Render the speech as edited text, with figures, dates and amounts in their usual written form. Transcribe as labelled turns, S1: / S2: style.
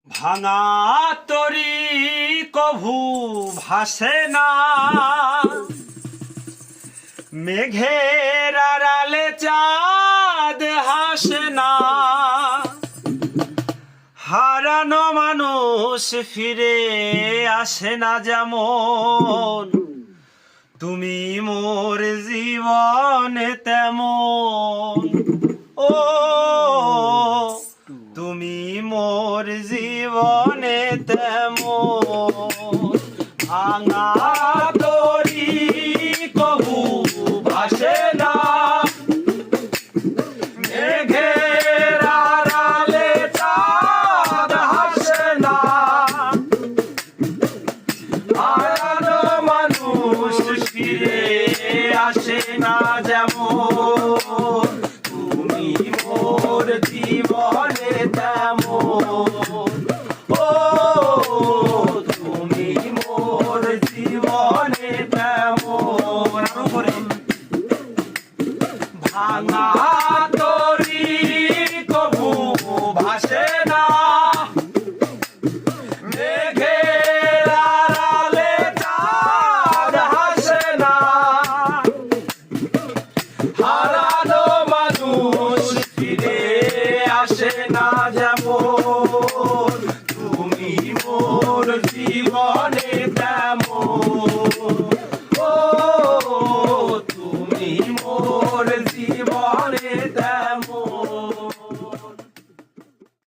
S1: ভাঙা তরি কভু ভাসে না, মেঘের আড়ালে চাঁদ হাসে না। হারানো মানুষ ফিরে আসে না যেমন, তুমি মোর জীবনে তেমন। ও তুমি মোর জীবনে তেমন। ভাঙা তরি কভু ভাসে না, মেঘের আড়ালে চাঁদ হাসে না।